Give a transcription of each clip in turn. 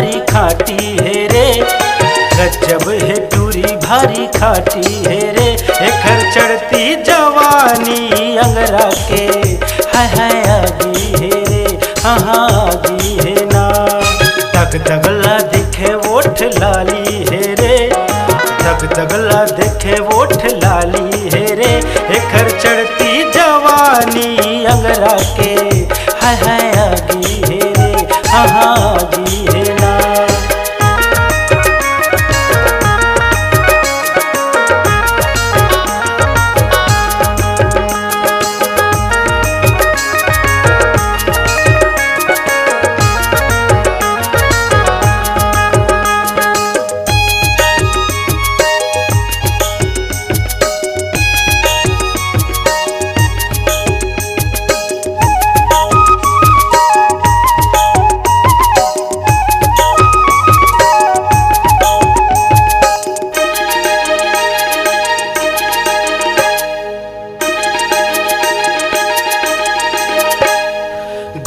भारी खाटी है रे, गजब है टूरी भारी खाटी है रे। एकर चढ़ती जवानी अंगरा के हाय हाय आगी है रे, हाँ हाँ आगी है ना। तग तगला दिखे वोट लाली है रे, तग तगला देखे वोट लाली है रे। एकर चढ़ती जवानी अंगरा के हाय हाय आगी है रे, हाँ हाँ आगी है ना।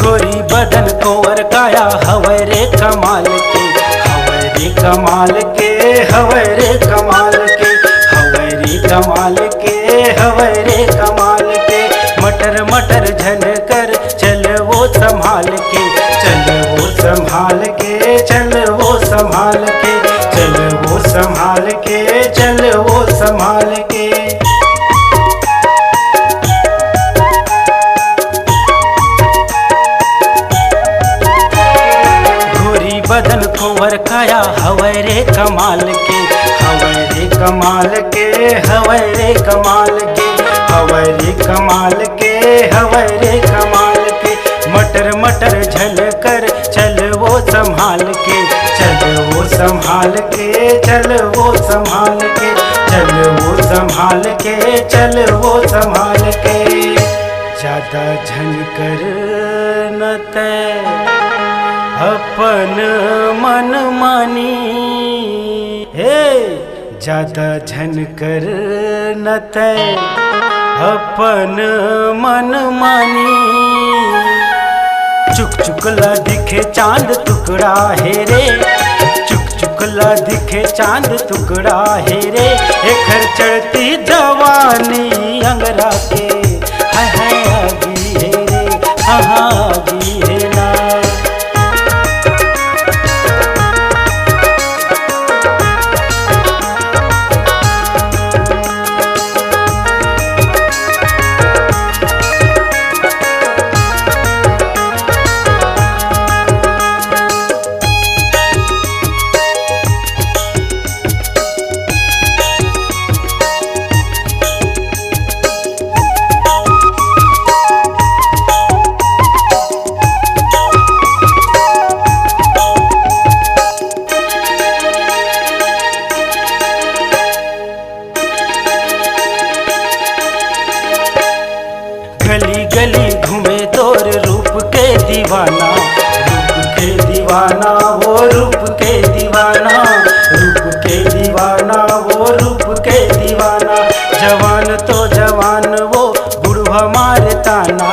गोरी बदन कोवर काया हवै रे कमाल के, हवै रे कमाल के, हवै रे कमाल के, हवै रे कमाल के, हवै रे कमाल के। मटर मटर झनकर चल वो संभाल के, चल वो संभाल के, चल वो संभाल के, चल वो संभाल के, चल वो संभाल के। बदन कोवर काया हवै रे कमाल के, हवै रे कमाल के, हवै रे कमाल के, हवै रे कमाल के, हवै रे कमाल के। मटर मटर झलकर चल वो संभाल के, चल वो संभाल के, चल वो संभाल के, चल वो संभाल के, चल वो संभाल के। ज्यादा झनकर न तै अपन मन मानी, हे ज्यादा झनकर न तै अपन मन मानी। चुक चुकला दिखे चांद टुकड़ा है रे, चुक चुकला दिखे चांद टुकड़ा है रे। एकर चढ़ती जवानी अंगरा के हाय हाय आगी है रे, हाँ हाँ आगी है ना। गली गली घूमे तोर रूप के दीवाना, रूप के दीवाना, वो रूप के दीवाना, रूप के दीवाना, वो रूप के दीवाना। जवान तो जवान वो बुढ़वा मारे ताना,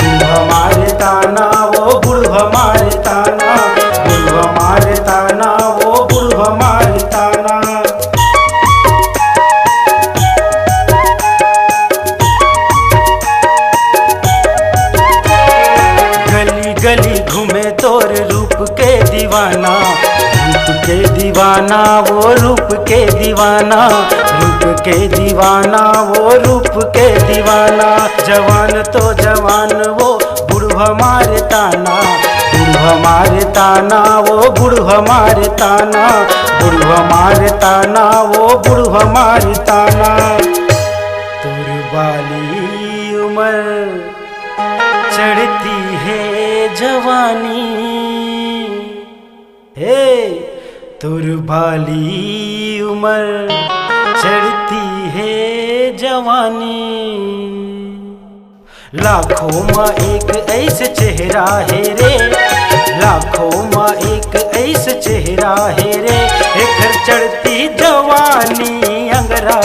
बुढ़वा मारे ताना, वो बुढ़वा मारे ताना, बुढ़वा मारे ताना, वो बुढ़वा मारे ताना। गली घूमे तोर रूप के दीवाना, रूप के दीवाना, वो रूप के दीवाना, रूप के दीवाना, वो रूप के दीवाना। जवान तो जवान वो बुढ़वा मारे ताना, बुढ़वा मारे ताना, वो बुढ़वा मारे ताना, बुढ़वा मारे ताना, वो बुढ़वा मारे ताना। तोर बाली उम्र चढ़ती है जवानी, हे तोर बाली उम्र चढ़ती है जवानी। लाखों में एक ऐसे चेहरा है रे, लाखों में एक ऐसे चेहरा है रे। एक चढ़ती जवानी अंगरा